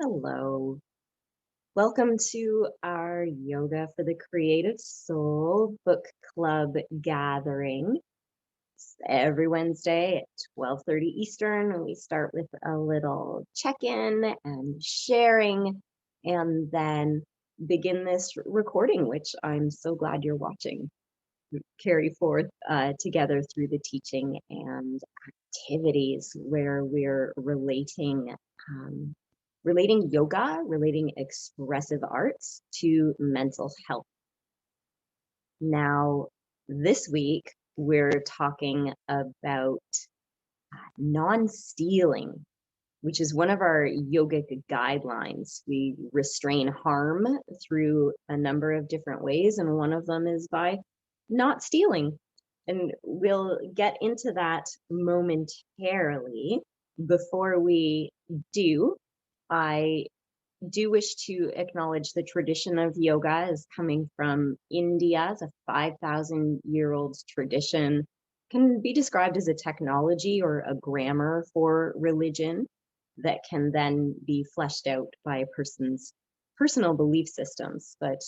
Hello. Welcome to our Yoga for the Creative Soul book club gathering. It's every Wednesday at 12:30 Eastern. We start with a little check-in and sharing, and then begin this recording, which I'm so glad you're watching. Carry forth together through the teaching and activities where we're um, relating yoga, relating expressive arts to mental health. Now, this week, we're talking about non-stealing, which is one of our yogic guidelines. We restrain harm through a number of different ways, and one of them is by not stealing. And we'll get into that momentarily. Before we do, I do wish to acknowledge the tradition of yoga is coming from India. It's a 5,000-year-old tradition. Can be described as a technology or a grammar for religion that can then be fleshed out by a person's personal belief systems, but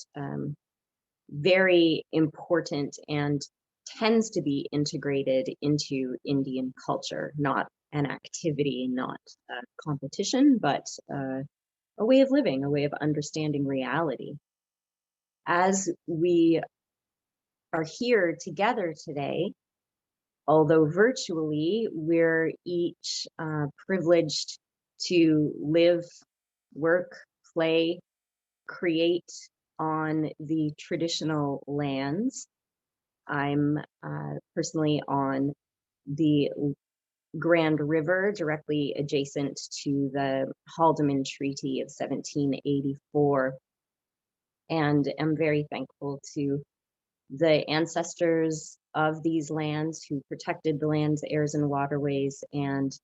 very important and tends to be integrated into Indian culture, not an activity, not a competition, but a way of living, a way of understanding reality. As we are here together today, although virtually, we're each privileged to live, work, play, create on the traditional lands. I'm personally on the Grand River, directly adjacent to the Haldimand Treaty of 1784, and am very thankful to the ancestors of these lands who protected the land's airs and waterways, and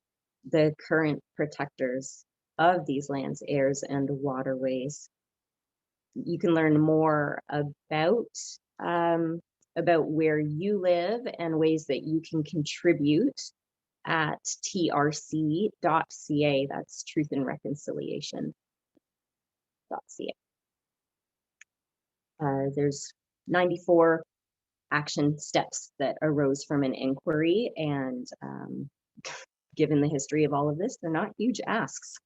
the current protectors of these lands, airs, and waterways. You can learn more about where you live and ways that you can contribute at trc.ca. That's Truth and Reconciliation.ca. There's 94 action steps that arose from an inquiry, and given the history of all of this, they're not huge asks,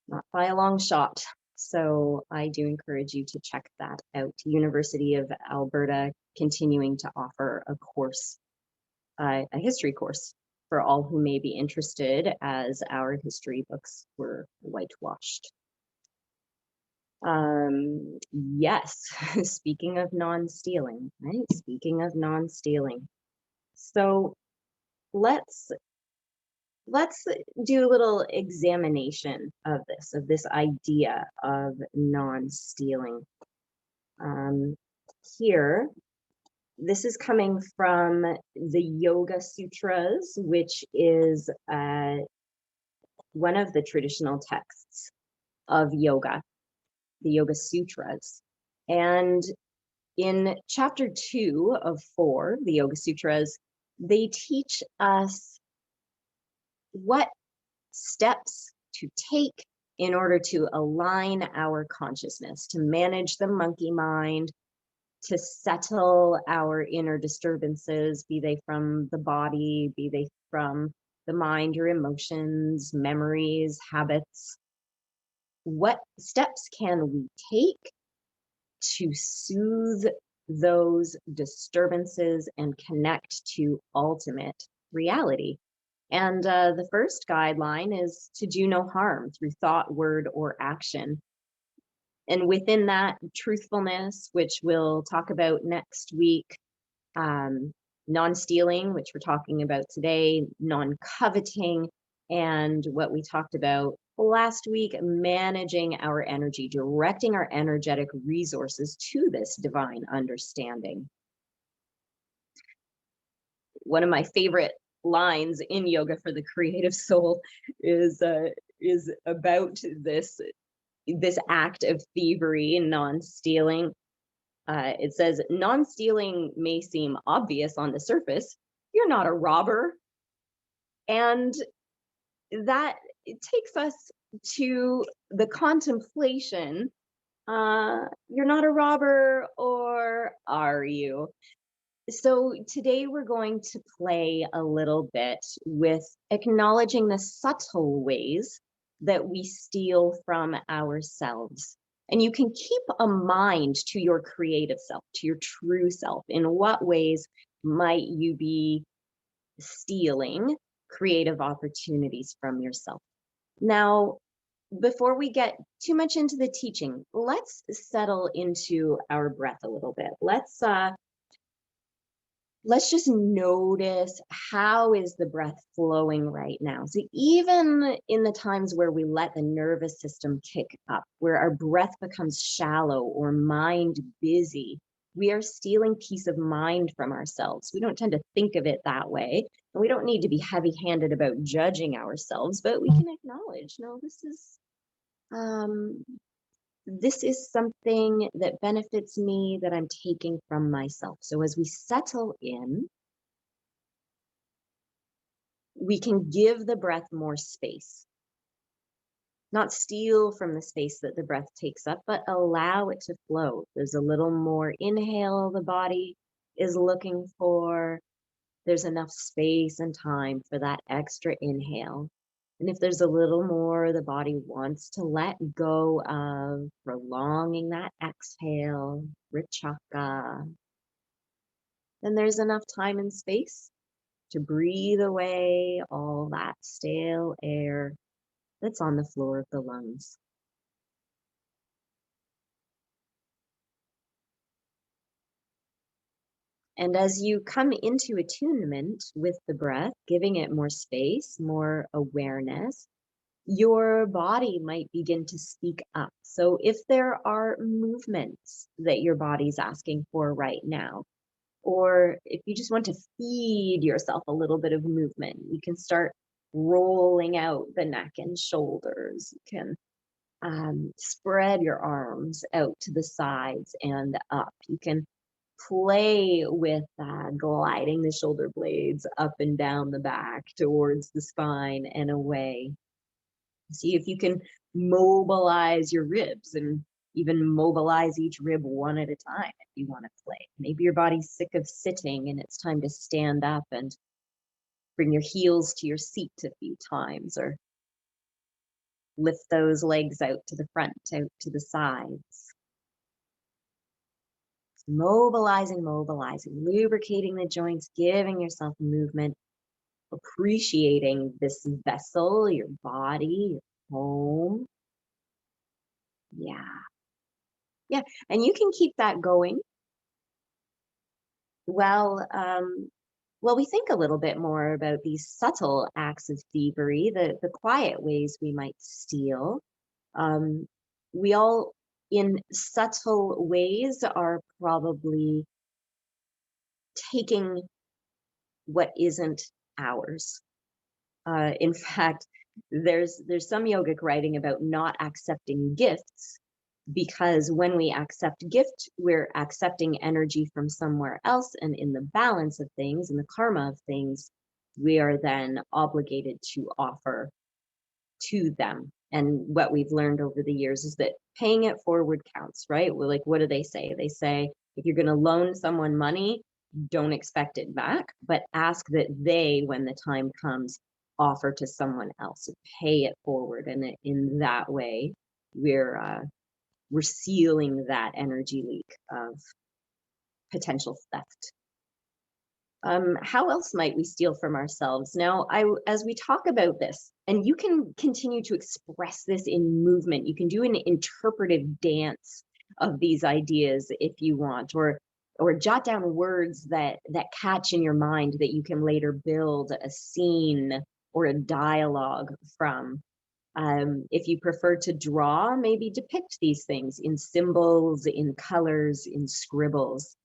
not by a long shot. So I do encourage you to check that out. University of Alberta continuing to offer a course, a history course for all who may be interested, as our history books were whitewashed. Yes, speaking of non-stealing, right? Speaking of non-stealing. So let's do a little examination of this idea of non-stealing. Here, this is coming from the Yoga Sutras, which is one of the traditional texts of yoga, the Yoga Sutras. And in chapter 2 of 4, the Yoga Sutras, they teach us what steps to take in order to align our consciousness, to manage the monkey mind, to settle our inner disturbances, be they from the body, be they from the mind, your emotions, memories, habits. What steps can we take to soothe those disturbances and connect to ultimate reality? And the first guideline is to do no harm through thought, word, or action. And within that, truthfulness, which we'll talk about next week, non-stealing, which we're talking about today, non-coveting, and what we talked about last week, managing our energy, directing our energetic resources to this divine understanding. One of my favorite lines in Yoga for the Creative Soul is about this act of thievery and non-stealing. It says, non-stealing may seem obvious on the surface. You're not a robber. And that it takes us to the contemplation, you're not a robber, or are you? So today we're going to play a little bit with acknowledging the subtle ways that we steal from ourselves. And you can keep a mind to your creative self, to your true self. In what ways might you be stealing creative opportunities from yourself? Now, before we get too much into the teaching, let's settle into our breath a little bit. Let's just notice, how is the breath flowing right now? So even in the times where we let the nervous system kick up, where our breath becomes shallow or mind busy, we are stealing peace of mind from ourselves. We don't tend to think of it that way. And we don't need to be heavy-handed about judging ourselves, but we can acknowledge, no, this is something that benefits me, that I'm taking from myself. So as we settle in, we can give the breath more space, not steal from the space that the breath takes up, but allow it to flow. There's a little more inhale the body is looking for. There's enough space and time for that extra inhale. And if there's a little more the body wants to let go of, prolonging that exhale, Richaka, then there's enough time and space to breathe away all that stale air that's on the floor of the lungs. And as you come into attunement with the breath, giving it more space, more awareness, your body might begin to speak up. So if there are movements that your body's asking for right now, or if you just want to feed yourself a little bit of movement, you can start rolling out the neck and shoulders. You can spread your arms out to the sides and up. You can play with gliding the shoulder blades up and down the back towards the spine and away. See if you can mobilize your ribs, and even mobilize each rib one at a time if you want to play. Maybe your body's sick of sitting and it's time to stand up and bring your heels to your seat a few times, or lift those legs out to the front, out to the sides. Mobilizing, lubricating the joints, giving yourself movement, appreciating this vessel, your body, your home. Yeah, and you can keep that going well. We think a little bit more about these subtle acts of thievery, the quiet ways we might steal. We all, in subtle ways, are probably taking what isn't ours. In fact, there's some yogic writing about not accepting gifts, because when we accept gift, we're accepting energy from somewhere else, and in the balance of things, in the karma of things, we are then obligated to offer to them. And what we've learned over the years is that paying it forward counts, right? We're like, what do they say? They say, if you're going to loan someone money, don't expect it back, but ask that they, when the time comes, offer to someone else, pay it forward. And in that way, we're sealing that energy leak of potential theft. How else might we steal from ourselves? Now, as we talk about this, and you can continue to express this in movement, you can do an interpretive dance of these ideas if you want, or jot down words that catch in your mind that you can later build a scene or a dialogue from. If you prefer to draw, maybe depict these things in symbols, in colors, in scribbles.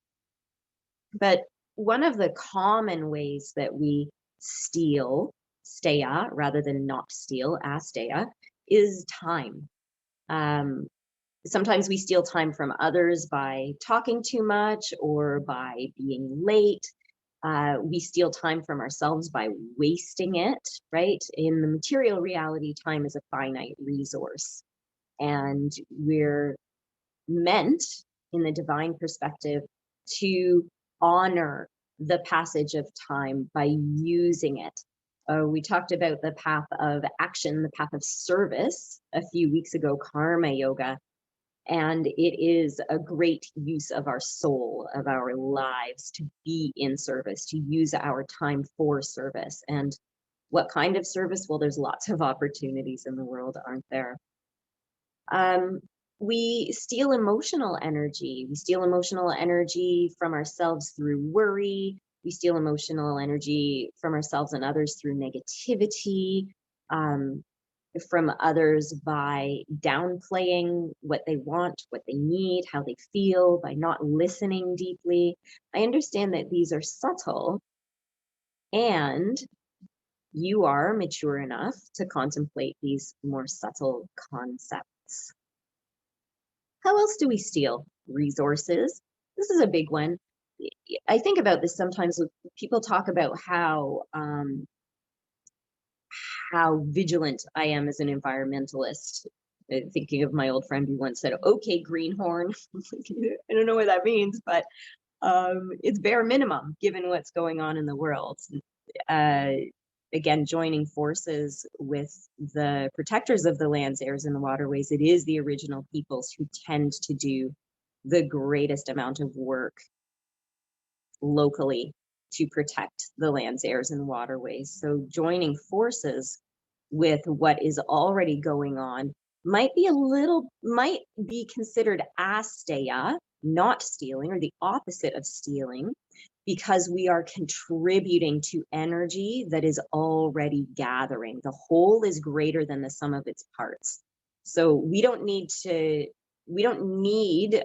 But one of the common ways that we steal, steya, rather than not steal, asteya, is time. Sometimes we steal time from others by talking too much or by being late. We steal time from ourselves by wasting it, right? In the material reality, time is a finite resource. And we're meant, in the divine perspective, to honor the passage of time by using it. We talked about the path of action, the path of service a few weeks ago, karma yoga. And it is a great use of our soul, of our lives, to be in service, to use our time for service. And what kind of service? Well, there's lots of opportunities in the world, aren't there? Um, we steal emotional energy. We steal emotional energy from ourselves through worry. We steal emotional energy from ourselves and others through negativity. Um, from others by downplaying what they want, what they need, how they feel, by not listening deeply. I understand that these are subtle, and you are mature enough to contemplate these more subtle concepts. How else do we steal? Resources. This is a big one. I think about this sometimes. People talk about how vigilant I am as an environmentalist. Thinking of my old friend who once said, "Okay, greenhorn." I don't know what that means, but it's bare minimum given what's going on in the world. Uh, Again, joining forces with the protectors of the lands, airs, and the waterways, it is the original peoples who tend to do the greatest amount of work locally to protect the lands, airs, and waterways. So joining forces with what is already going on might be considered asteya, not stealing, or the opposite of stealing, because we are contributing to energy that is already gathering. The whole is greater than the sum of its parts. So we don't need,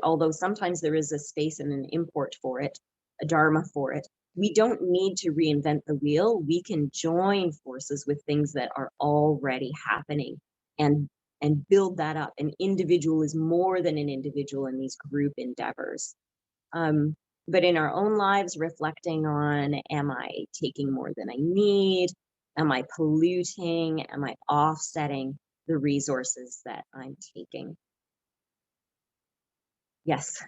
although sometimes there is a space and an import for it, a dharma for it, we don't need to reinvent the wheel. We can join forces with things that are already happening and build that up. An individual is more than an individual in these group endeavors. But in our own lives, reflecting on, am I taking more than I need? Am I polluting? Am I offsetting the resources that I'm taking? Yes,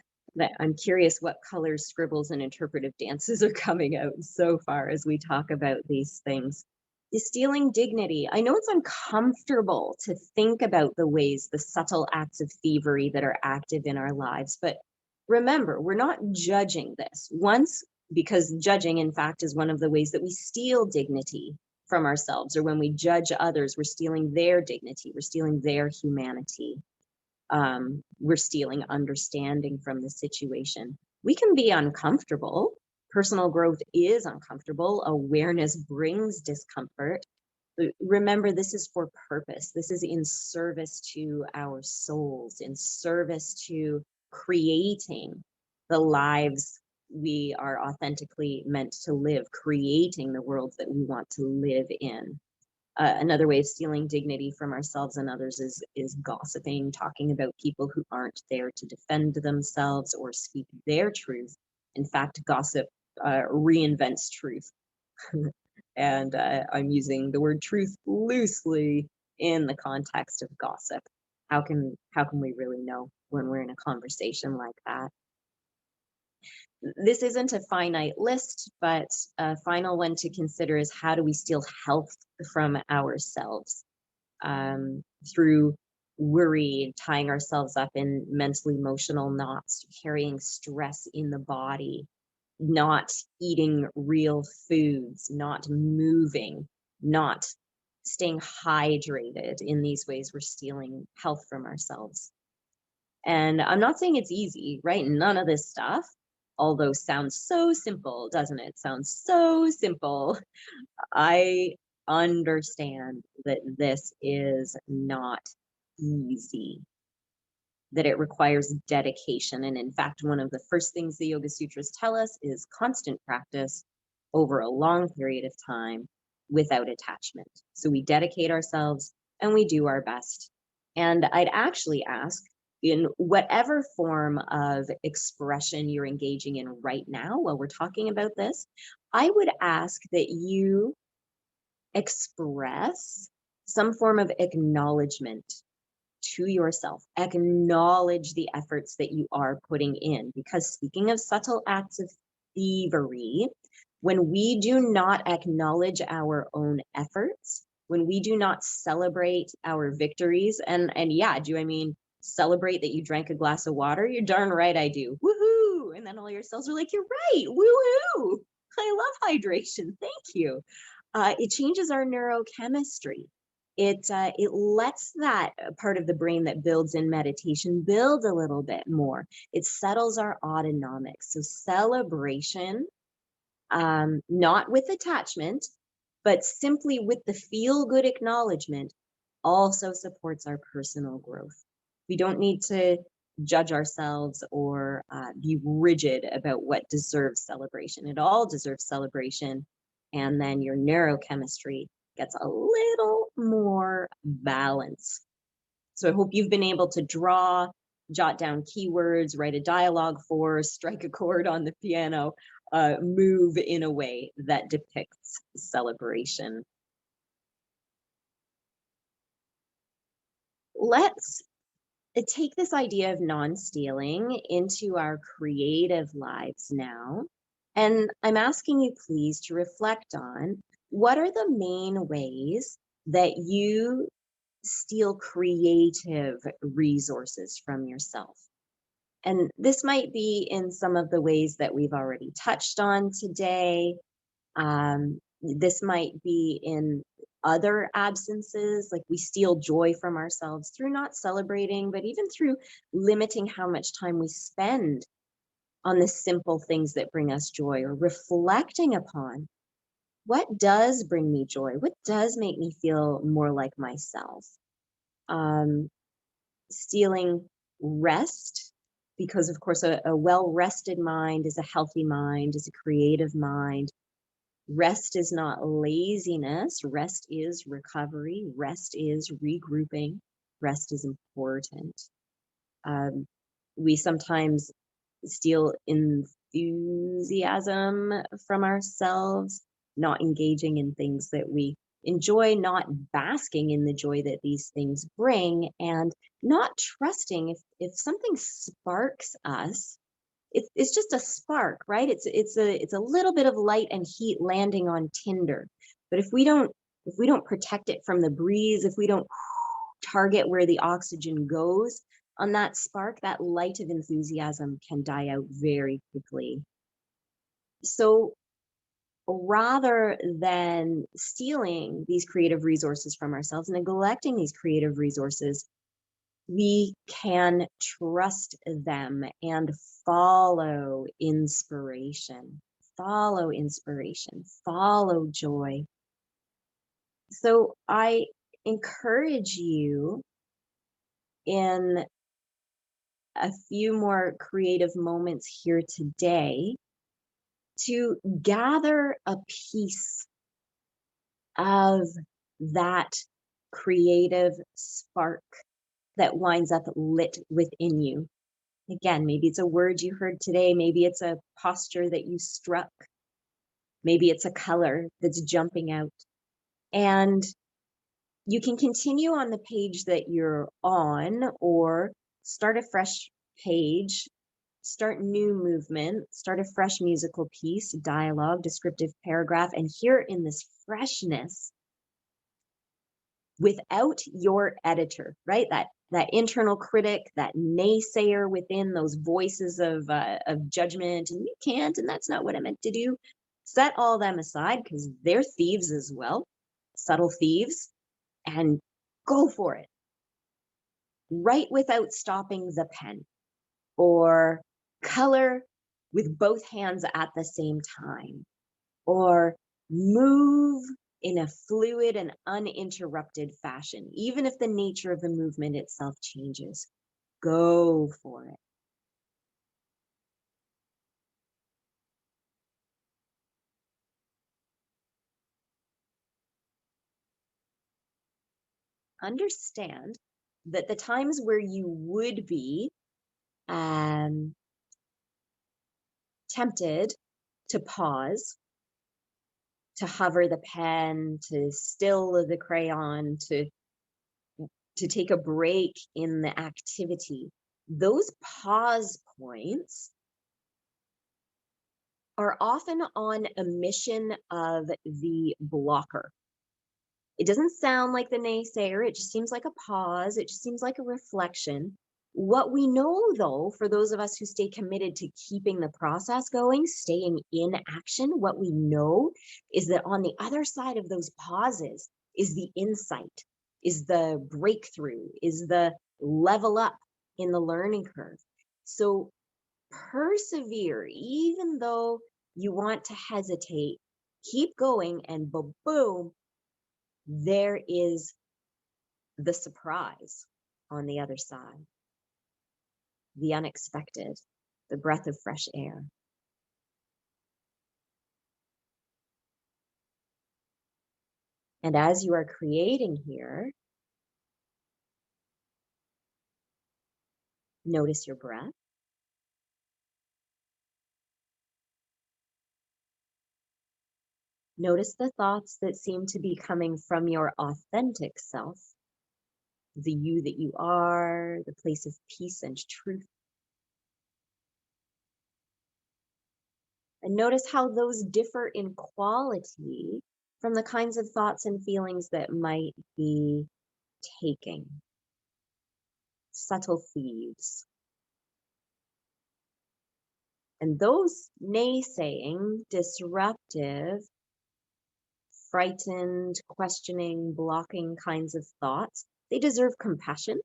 I'm curious what colors, scribbles, and interpretive dances are coming out so far as we talk about these things. Is stealing dignity? I know it's uncomfortable to think about the ways, the subtle acts of thievery that are active in our lives, but remember, we're not judging this because judging, in fact, is one of the ways that we steal dignity from ourselves, or when we judge others, we're stealing their dignity, we're stealing their humanity. We're stealing understanding from the situation. We can be uncomfortable. Personal growth is uncomfortable. Awareness brings discomfort. Remember, this is for purpose. This is in service to our souls, in service to creating the lives we are authentically meant to live, creating the worlds that we want to live in. Another way of stealing dignity from ourselves and others is gossiping, talking about people who aren't there to defend themselves or speak their truth. In fact, gossip reinvents truth. And I'm using the word truth loosely in the context of gossip. How can we really know when we're in a conversation like that? This isn't a finite list, but a final one to consider is, how do we steal health from ourselves through worry, tying ourselves up in mental emotional knots, carrying stress in the body, not eating real foods, not moving, not staying hydrated. In these ways, we're stealing health from ourselves. And I'm not saying it's easy, right? None of this stuff, although sounds so simple, doesn't it? Sounds so simple. I understand that this is not easy, that it requires dedication. And in fact, one of the first things the Yoga Sutras tell us is constant practice over a long period of time without attachment. So we dedicate ourselves and we do our best. And I'd actually ask, in whatever form of expression you're engaging in right now while we're talking about this, I would ask that you express some form of acknowledgement to yourself. Acknowledge the efforts that you are putting in. Because speaking of subtle acts of thievery, when we do not acknowledge our own efforts, when we do not celebrate our victories, and yeah, do I mean celebrate that you drank a glass of water? You're darn right I do. Woohoo! And then all your cells are like, you're right. Woohoo! I love hydration. Thank you. It changes our neurochemistry. It lets that part of the brain that builds in meditation build a little bit more. It settles our autonomics. So celebration, not with attachment, but simply with the feel good acknowledgement, also supports our personal growth. We don't need to judge ourselves or be rigid about what deserves celebration. It all deserves celebration. And then your neurochemistry gets a little more balance. So I hope you've been able to draw, jot down keywords, write a dialogue for, strike a chord on the piano, move in a way that depicts celebration. Let's take this idea of non-stealing into our creative lives now. And I'm asking you please to reflect on what are the main ways that you steal creative resources from yourself. And this might be in some of the ways that we've already touched on today. This might be in other absences, like we steal joy from ourselves through not celebrating, but even through limiting how much time we spend on the simple things that bring us joy, or reflecting upon what does bring me joy, what does make me feel more like myself. Stealing rest, because of course a well-rested mind is a healthy mind, is a creative mind. Rest is not laziness. Rest is recovery. Rest is regrouping. Rest is important. We sometimes steal enthusiasm from ourselves, not engaging in things that we enjoy, not basking in the joy that these things bring, and not trusting if something sparks us. It's just a spark, right? It's a little bit of light and heat landing on tinder. But if we don't protect it from the breeze, if we don't target where the oxygen goes on that spark, that light of enthusiasm can die out very quickly. So rather than stealing these creative resources from ourselves, neglecting these creative resources, we can trust them and follow inspiration, follow joy. So I encourage you in a few more creative moments here today to gather a piece of that creative spark that winds up lit within you. Again, maybe it's a word you heard today, maybe it's a posture that you struck, maybe it's a color that's jumping out. And you can continue on the page that you're on, or start a fresh page, start new movement, start a fresh musical piece, dialogue, descriptive paragraph, and here in this freshness, without your editor, right? That internal critic, that naysayer within, those voices of judgment, and you can't, and that's not what I meant to do. Set all them aside, because they're thieves as well, subtle thieves, and go for it. Write without stopping the pen, or color with both hands at the same time, or move in a fluid and uninterrupted fashion, even if the nature of the movement itself changes. Go for it. Understand that the times where you would be tempted to pause to hover the pen, to still the crayon, to take a break in the activity. Those pause points are often on a mission of the blocker. It doesn't sound like the naysayer. It just seems like a pause. It just seems like a reflection. What we know, though, for those of us who stay committed to keeping the process going, staying in action, what we know is that on the other side of those pauses is the insight, is the breakthrough, is the level up in the learning curve. So persevere, even though you want to hesitate, keep going, and boom, there is the surprise on the other side, the unexpected, the breath of fresh air. And as you are creating here, notice your breath. Notice the thoughts that seem to be coming from your authentic self, the you that you are, the place of peace and truth. And notice how those differ in quality from the kinds of thoughts and feelings that might be taking. Subtle thieves. And those naysaying, disruptive, frightened, questioning, blocking kinds of thoughts, they deserve compassion,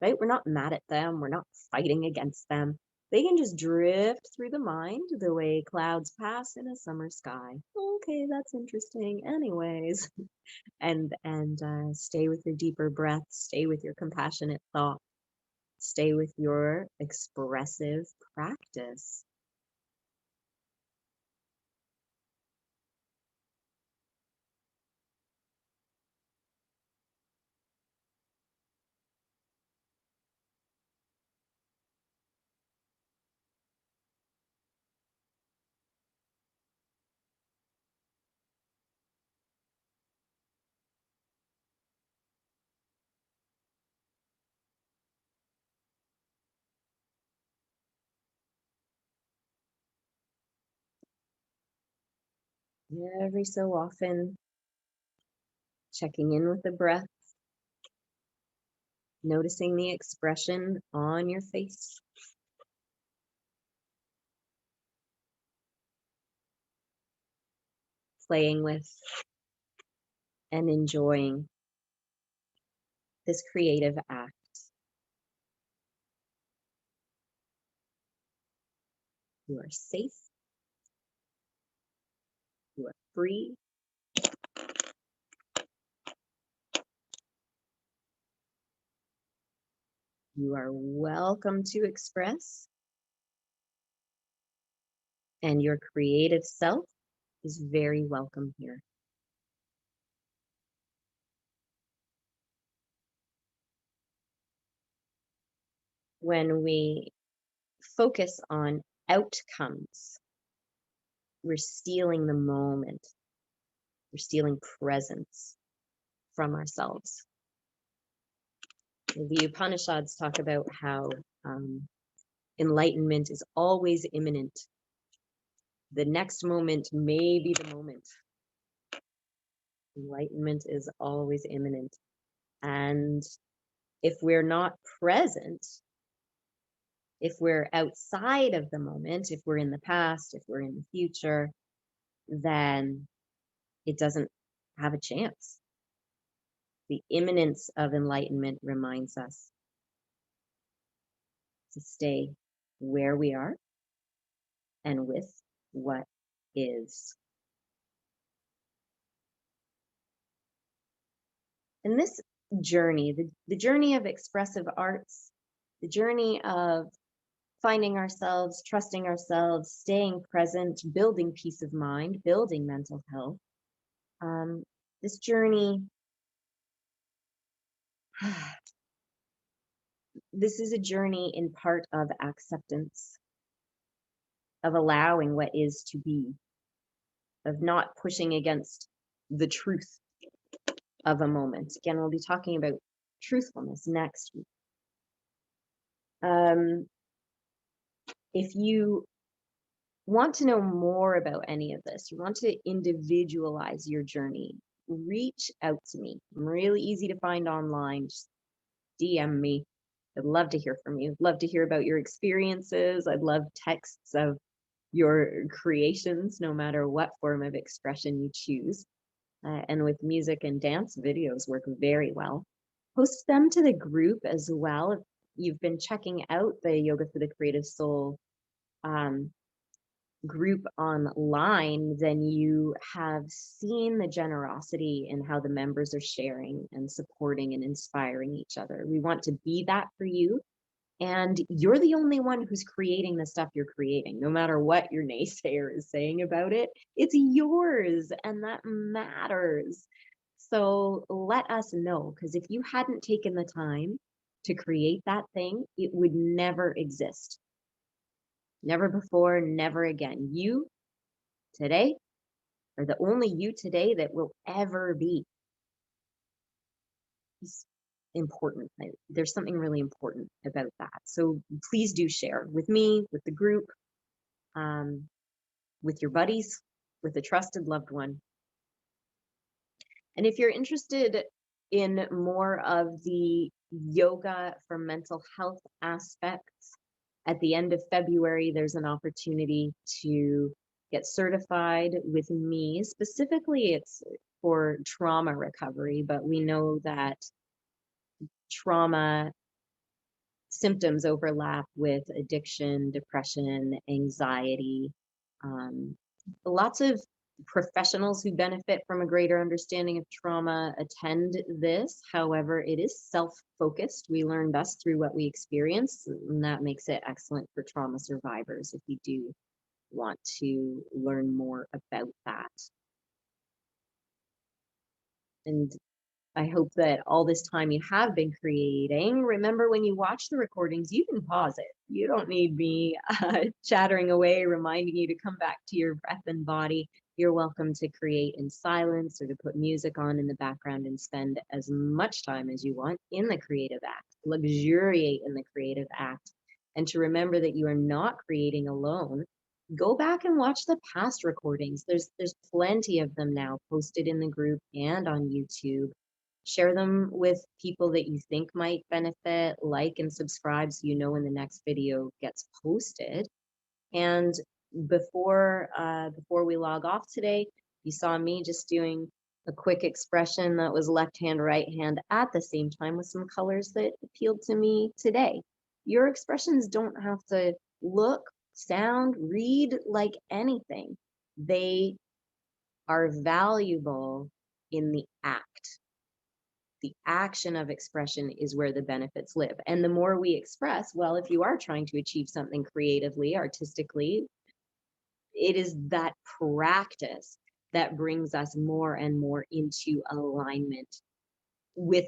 right? We're not mad at them. We're not fighting against them. They can just drift through the mind the way clouds pass in a summer sky. Okay, that's interesting. Anyways, and stay with your deeper breath. Stay with your compassionate thought. Stay with your expressive practice. Every so often, checking in with the breath, noticing the expression on your face. Playing with and enjoying this creative act. You are safe. You are free. You are welcome to express. And your creative self is very welcome here. When we focus on outcomes, we're stealing the moment. We're stealing presence from ourselves. The Upanishads talk about how enlightenment is always imminent. The next moment may be the moment. Enlightenment is always imminent. And if we're not present, if we're outside of the moment, if we're in the past, if we're in the future, then it doesn't have a chance. The imminence of enlightenment reminds us to stay where we are and with what is. And this journey, the journey of expressive arts, the journey of finding ourselves, trusting ourselves, staying present, building peace of mind, building mental health. This journey, this is a journey in part of acceptance, of allowing what is to be. of not pushing against the truth of a moment. Again, we'll be talking about truthfulness next week. If you want to know more about any of this, you want to individualize your journey, reach out to me. I'm really easy to find online. Just DM me. I'd love to hear from you. I'd love to hear about your experiences. I'd love texts of your creations, no matter what form of expression you choose. And with music and dance, videos work very well. Post them to the group as well. If you've been checking out the Yoga for the Creative Soul group online, then you have seen the generosity in how the members are sharing and supporting and inspiring each other. We want to be that for you. And you're the only one who's creating the stuff you're creating, no matter what your naysayer is saying about it. It's yours, and that matters. So let us know, because if you hadn't taken the time to create that thing, it would never exist. Never before, never again. You today are the only you today that will ever be. It's important. There's something really important about that. So please do share with me, with the group, with your buddies, with a trusted loved one. And if you're interested in more of the yoga for mental health aspects, at the end of February, there's an opportunity to get certified with me. Specifically, it's for trauma recovery, but we know that trauma symptoms overlap with addiction, depression, anxiety. Lots of professionals who benefit from a greater understanding of trauma attend this. However, it is self-focused. We learn best through what we experience, and that makes it excellent for trauma survivors if you do want to learn more about that. And I hope that all this time you have been creating, remember when you watch the recordings, you can pause it. You don't need me chattering away, reminding you to come back to your breath and body. You're welcome to create in silence or to put music on in the background and spend as much time as you want in the creative act, luxuriate in the creative act, and to remember that you are not creating alone. Go back and watch the past recordings. There's plenty of them now posted in the group and on YouTube. Share them with people that you think might benefit, like and subscribe so you know when the next video gets posted. And before we log off today, you saw me just doing a quick expression that was left hand, right hand at the same time with some colors that appealed to me today. Your expressions don't have to look, sound, read like anything. They are valuable in the act. The action of expression is where the benefits live. And the more we express, well, if you are trying to achieve something creatively, artistically, it is that practice that brings us more and more into alignment with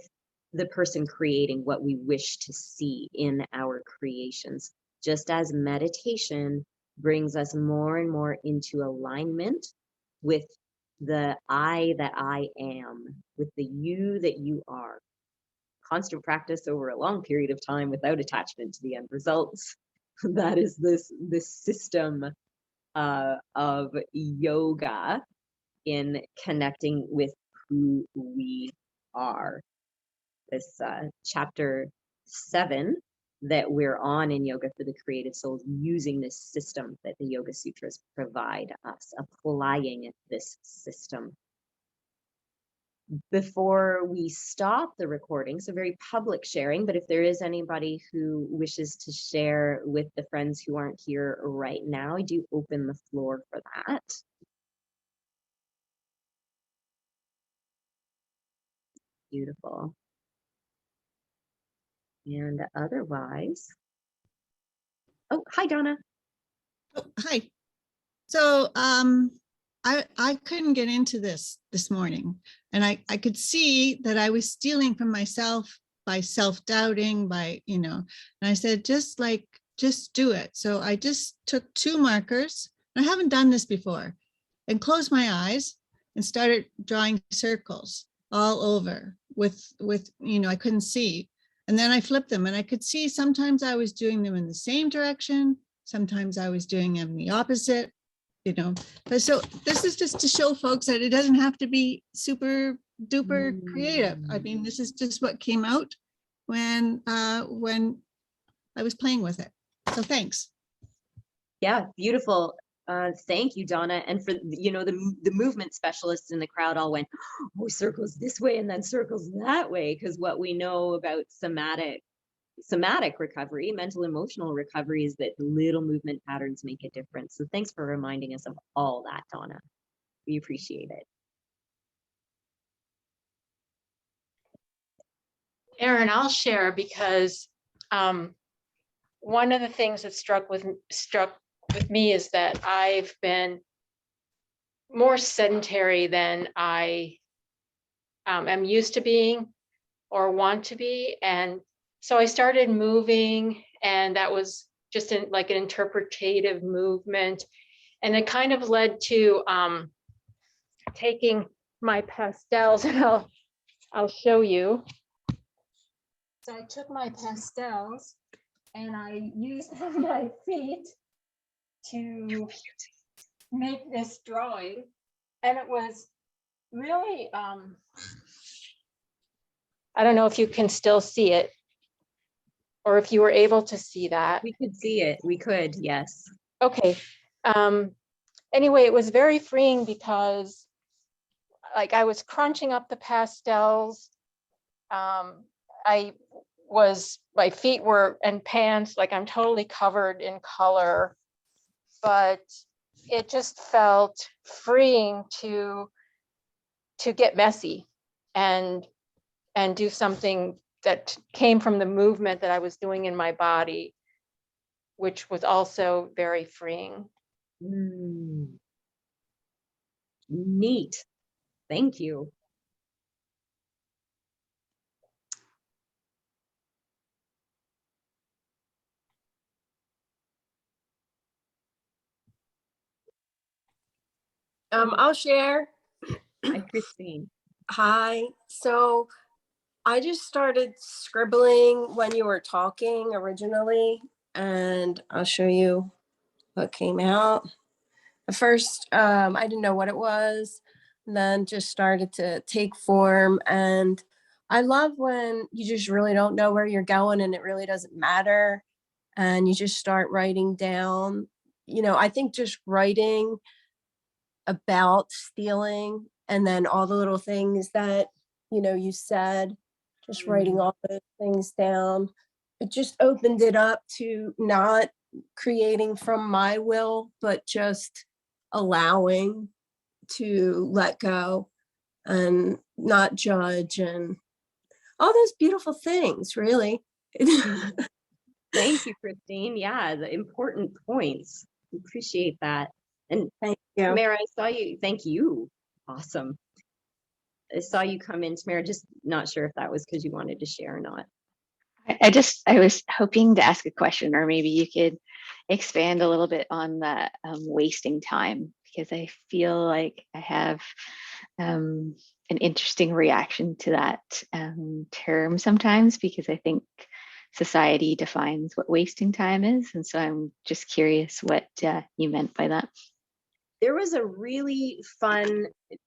the person creating what we wish to see in our creations. Just as meditation brings us more and more into alignment with the I that I am, with the you that you are. Constant practice over a long period of time without attachment to the end results. That is this system of yoga in connecting with who we are. This chapter 7 that we're on in Yoga for the Creative Soul, using this system that the Yoga Sutras provide us, applying this system. Before we stop the recording, so very public sharing, but if there is anybody who wishes to share with the friends who aren't here right now, I do open the floor for that. Beautiful. And otherwise, oh, hi, Donna. Oh, hi. So I couldn't get into this morning, and I could see that I was stealing from myself by self-doubting, by, and I said, just do it. So I just took 2 markers. I haven't done this before. and closed my eyes and started drawing circles all over with, I couldn't see. And then I flipped them and I could see sometimes I was doing them in the same direction. Sometimes I was doing them the opposite, But so this is just to show folks that it doesn't have to be super duper creative. I mean, this is just what came out when I was playing with it. So thanks. Yeah, beautiful. Thank you, Donna. And for, the movement specialists in the crowd all went, oh, circles this way and then circles that way. Because what we know about somatic recovery, mental emotional recovery, is that little movement patterns make a difference. So thanks for reminding us of all that, Donna. We appreciate it. Erin, I'll share because one of the things that struck with me is that I've been more sedentary than I am used to being or want to be. And so I started moving, and that was just like an interpretative movement. And it kind of led to taking my pastels, and I'll show you. So I took my pastels and I used my feet to make this drawing. And it was really, I don't know if you can still see it or if you were able to see that. We could see it. We could, yes. Okay. Anyway, it was very freeing because like I was crunching up the pastels. My feet were and pants, like I'm totally covered in color, but it just felt freeing to get messy and do something that came from the movement that I was doing in my body, which was also very freeing. Neat. Thank you. I'll share. Hi, Christine. Hi. So I just started scribbling when you were talking originally, and I'll show you what came out. At first, I didn't know what it was, and then just started to take form. And I love when you just really don't know where you're going and it really doesn't matter. And you just start writing down, I think just writing about stealing and then all the little things that you said, just writing all those things down, it just opened it up to not creating from my will, but just allowing to let go and not judge and all those beautiful things, really. Thank you, Christine. Yeah, the important points. Appreciate that. And Thank you. Tamara, I saw you. Thank you. Awesome. I saw you come in, Tamara. Just not sure if that was because you wanted to share or not. I was hoping to ask a question, or maybe you could expand a little bit on the wasting time, because I feel like I have an interesting reaction to that term sometimes, because I think society defines what wasting time is. And so I'm just curious what you meant by that. There was a really fun,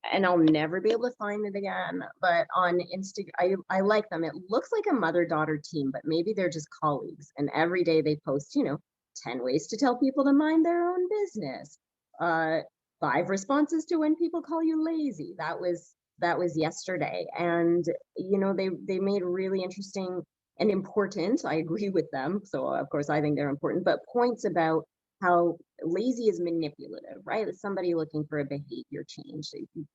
and I'll never be able to find it again, but on Instagram, I like them. It looks like a mother-daughter team, but maybe they're just colleagues. And every day they post, 10 ways to tell people to mind their own business. 5 responses to when people call you lazy. That was yesterday. And, they made really interesting and important, I agree with them. So of course I think they're important, but points about how lazy is manipulative, right? It's somebody looking for a behavior change.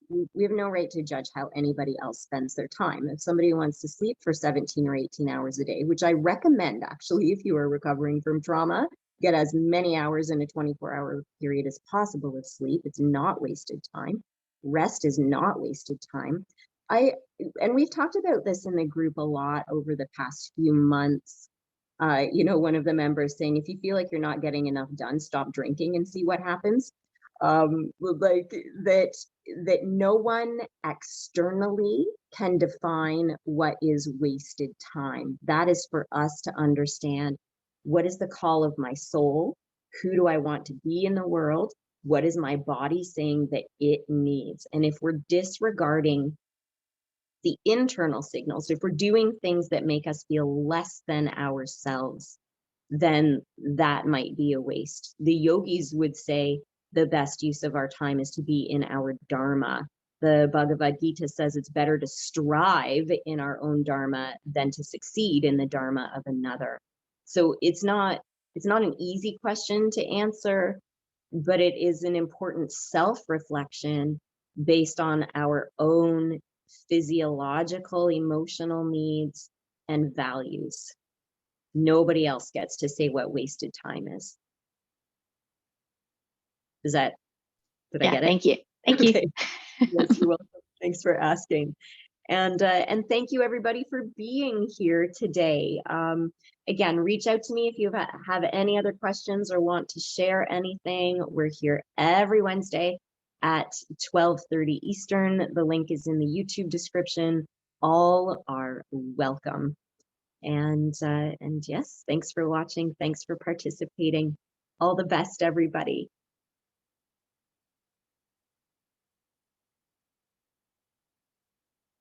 We have no right to judge how anybody else spends their time. If somebody wants to sleep for 17 or 18 hours a day, which I recommend actually, if you are recovering from trauma, get as many hours in a 24-hour period as possible of sleep. It's not wasted time. Rest is not wasted time. And we've talked about this in the group a lot over the past few months. One of the members saying, if you feel like you're not getting enough done, stop drinking and see what happens. like that no one externally can define what is wasted time. That is for us to understand, what is the call of my soul? Who do I want to be in the world? What is my body saying that it needs? And if we're disregarding the internal signals, if we're doing things that make us feel less than ourselves, then that might be a waste. The yogis would say the best use of our time is to be in our dharma. The Bhagavad Gita says it's better to strive in our own dharma than to succeed in the dharma of another. So it's not an easy question to answer, but it is an important self-reflection based on our own physiological, emotional needs and values. Nobody else gets to say what wasted time is. Did I Yeah, get it? thank you. Thank you. Okay. Yes, you're welcome. Thanks for asking. And thank you everybody for being here today. Again, reach out to me if you have any other questions or want to share anything. We're here every Wednesday at 12:30 Eastern. The link is in the YouTube description. All are welcome. And yes, thanks for watching. Thanks for participating. All the best, everybody.